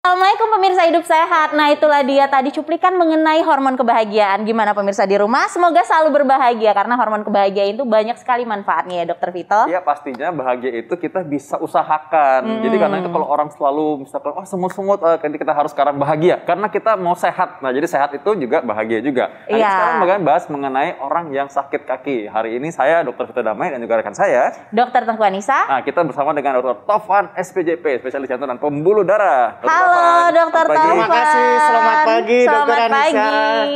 Assalamualaikum pemirsa hidup sehat. Nah itulah dia tadi cuplikan mengenai hormon kebahagiaan. Gimana pemirsa di rumah? Semoga selalu berbahagia karena hormon kebahagiaan itu banyak sekali manfaatnya ya Dokter Vito. Iya pastinya bahagia itu kita bisa usahakan. Jadi karena itu kalau orang selalu misalkan semut-semut kita harus sekarang bahagia karena kita mau sehat. Nah jadi sehat itu juga bahagia juga. Nah sekarang bagaimana bahas mengenai orang yang sakit kaki. Hari ini saya Dokter Vito Damai dan juga rekan saya Dokter Tengku Anissa. Nah kita bersama dengan Dokter Tovan SPJP, spesialis jantung dan pembuluh darah. Halo Dokter Tovan. Terima kasih, selamat pagi Dokter Anissa.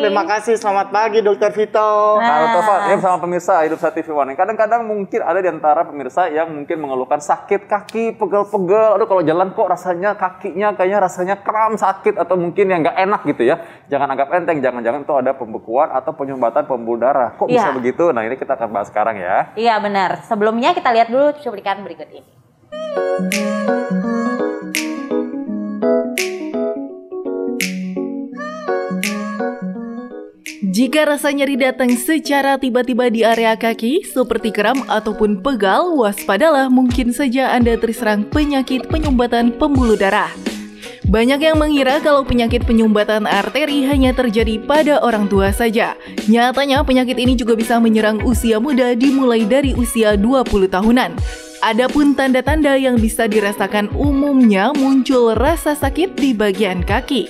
Terima kasih, selamat pagi Dokter Vito. Halo Tovan, ini bersama pemirsa Hidup Sehat TV One. Kadang-kadang mungkin ada di antara pemirsa yang mungkin mengeluhkan sakit kaki, pegel-pegel. Aduh kalau jalan kok rasanya kakinya kayaknya rasanya kram, sakit atau mungkin yang nggak enak gitu ya. Jangan anggap enteng, jangan-jangan itu ada pembekuan atau penyumbatan pembuluh darah. Kok bisa begitu? Nah ini kita akan bahas sekarang ya. Iya benar. Sebelumnya kita lihat dulu cuplikan berikut ini. Jika rasa nyeri datang secara tiba-tiba di area kaki, seperti kram ataupun pegal, waspadalah mungkin saja Anda terserang penyakit penyumbatan pembuluh darah. Banyak yang mengira kalau penyakit penyumbatan arteri hanya terjadi pada orang tua saja. Nyatanya penyakit ini juga bisa menyerang usia muda dimulai dari usia 20 tahunan. Adapun tanda-tanda yang bisa dirasakan umumnya muncul rasa sakit di bagian kaki.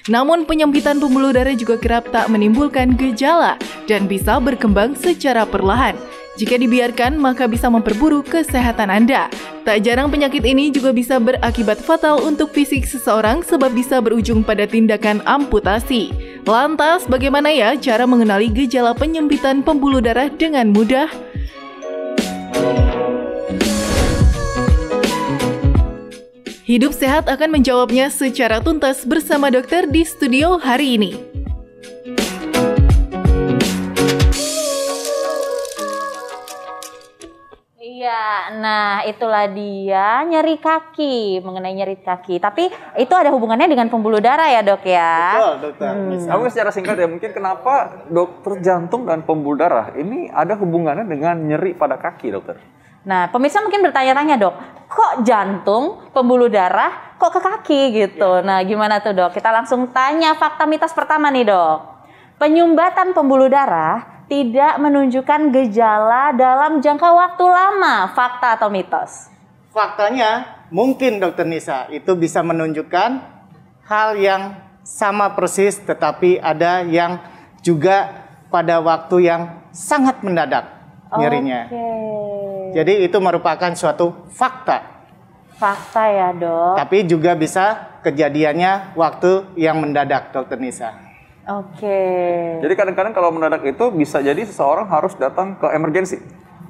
Namun penyempitan pembuluh darah juga kerap tak menimbulkan gejala dan bisa berkembang secara perlahan. Jika dibiarkan, maka bisa memperburuk kesehatan Anda. Tak jarang penyakit ini juga bisa berakibat fatal untuk fisik seseorang sebab bisa berujung pada tindakan amputasi. Lantas, bagaimana ya cara mengenali gejala penyempitan pembuluh darah dengan mudah? Hidup Sehat akan menjawabnya secara tuntas bersama dokter di studio hari ini. Iya, nah itulah dia nyeri kaki, mengenai nyeri kaki. Tapi itu ada hubungannya dengan pembuluh darah ya dok ya? Betul dokter. Aku secara singkat ya, mungkin kenapa dokter jantung dan pembuluh darah ini ada hubungannya dengan nyeri pada kaki dokter? Nah, pemirsa mungkin bertanya-tanya dok, kok jantung, pembuluh darah, kok ke kaki gitu? Nah, gimana tuh dok? Kita langsung tanya fakta mitos pertama nih dok. Penyumbatan pembuluh darah tidak menunjukkan gejala dalam jangka waktu lama, fakta atau mitos? Faktanya mungkin dokter Nisa itu bisa menunjukkan hal yang sama persis tetapi ada yang juga pada waktu yang sangat mendadak nyerinya. Jadi itu merupakan suatu fakta. Fakta ya dok. Tapi juga bisa kejadiannya waktu yang mendadak dokter Nisa. Jadi kadang-kadang kalau mendadak itu bisa jadi seseorang harus datang ke emergensi.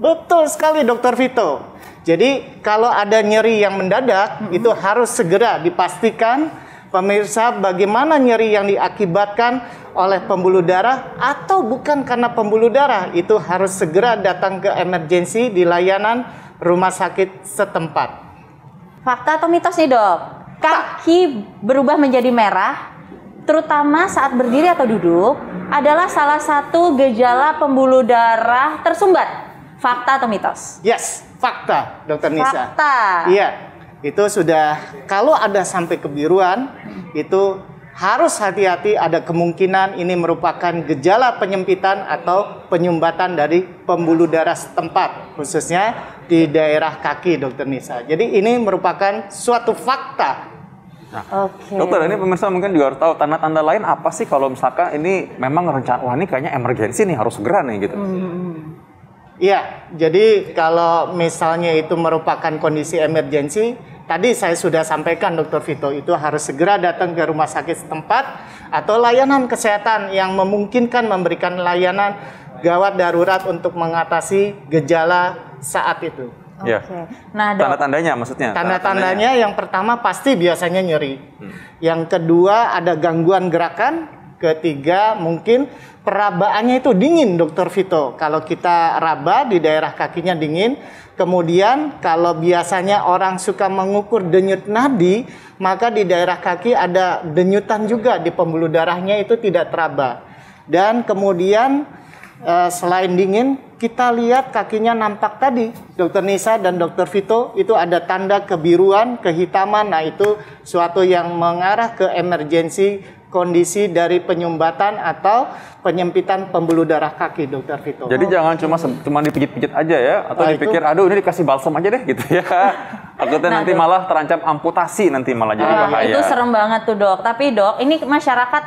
Betul sekali dokter Vito. Jadi kalau ada nyeri yang mendadak itu harus segera dipastikan pemirsa bagaimana nyeri yang diakibatkan oleh pembuluh darah atau bukan karena pembuluh darah, itu harus segera datang ke emergensi di layanan rumah sakit setempat. Fakta atau mitos nih dok? Kaki berubah menjadi merah, terutama saat berdiri atau duduk, adalah salah satu gejala pembuluh darah tersumbat. Fakta atau mitos? Yes, fakta dokter Nisa. Fakta. Iya, itu sudah kalau ada sampai kebiruan, itu harus hati-hati, ada kemungkinan ini merupakan gejala penyempitan atau penyumbatan dari pembuluh darah setempat, khususnya di daerah kaki dokter Nisa. Jadi ini merupakan suatu fakta. Nah, dokter ini pemirsa mungkin juga harus tahu tanda-tanda lain apa sih kalau misalkan ini memang rencana, wah ini kayaknya emergensi nih harus segera nih gitu. Iya, jadi kalau misalnya itu merupakan kondisi emergensi, tadi saya sudah sampaikan dokter Vito, itu harus segera datang ke rumah sakit setempat atau layanan kesehatan yang memungkinkan memberikan layanan gawat darurat untuk mengatasi gejala saat itu. Nah, tanda-tandanya maksudnya? Tanda-tandanya yang pertama pasti biasanya nyeri. Yang kedua ada gangguan gerakan. Ketiga mungkin perabaannya itu dingin dokter Vito. Kalau kita raba di daerah kakinya dingin. Kemudian kalau biasanya orang suka mengukur denyut nadi, maka di daerah kaki ada denyutan juga di pembuluh darahnya itu tidak teraba. Dan kemudian selain dingin, kita lihat kakinya nampak tadi, Dokter Nisa dan Dokter Vito, itu ada tanda kebiruan, kehitaman. Nah, itu suatu yang mengarah ke emergensi kondisi dari penyumbatan atau penyempitan pembuluh darah kaki, Dokter Vito. Jadi jangan cuma dipijit-pijit aja ya, atau dipikir aduh ini dikasih balsam aja deh gitu ya. Takutnya nanti malah terancam amputasi, nanti malah jadi bahaya. Itu serem banget tuh dok. Tapi dok, ini masyarakat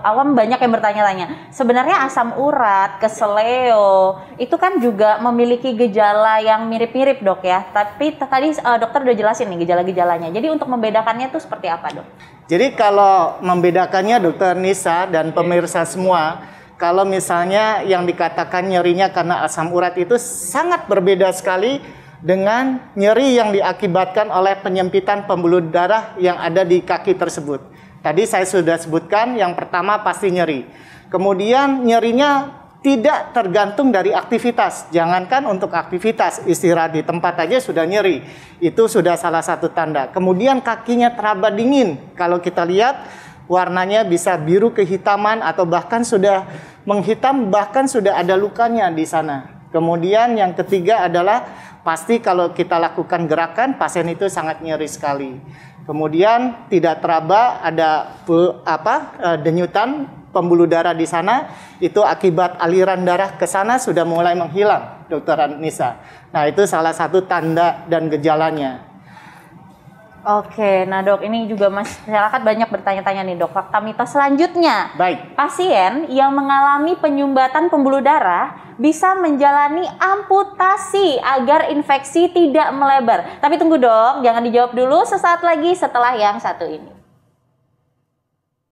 awam banyak yang bertanya-tanya. Sebenarnya asam urat, keseleo, itu kan juga memiliki gejala yang mirip-mirip dok ya. Tapi tadi dokter udah jelasin nih gejala-gejalanya. Jadi untuk membedakannya tuh seperti apa dok? Jadi kalau membedakannya Dokter Nisa dan pemirsa semua, kalau misalnya yang dikatakan nyerinya karena asam urat itu sangat berbeda sekali dengan nyeri yang diakibatkan oleh penyempitan pembuluh darah yang ada di kaki tersebut. Tadi saya sudah sebutkan, yang pertama pasti nyeri. Kemudian nyerinya tidak tergantung dari aktivitas. Jangankan untuk aktivitas, istirahat di tempat aja sudah nyeri. Itu sudah salah satu tanda. Kemudian kakinya teraba dingin. Kalau kita lihat warnanya bisa biru kehitaman atau bahkan sudah menghitam, bahkan sudah ada lukanya di sana. Kemudian yang ketiga adalah pasti kalau kita lakukan gerakan, pasien itu sangat nyeri sekali. Kemudian tidak teraba ada denyutan pembuluh darah di sana, itu akibat aliran darah ke sana sudah mulai menghilang, Dokter Nisa. Nah, itu salah satu tanda dan gejalanya. Oke, nah dok, ini juga masyarakat banyak bertanya-tanya nih dok. Fakta mitos selanjutnya, Baik. pasien yang mengalami penyumbatan pembuluh darah bisa menjalani amputasi agar infeksi tidak melebar. Tapi tunggu dong, jangan dijawab dulu, sesaat lagi setelah yang satu ini.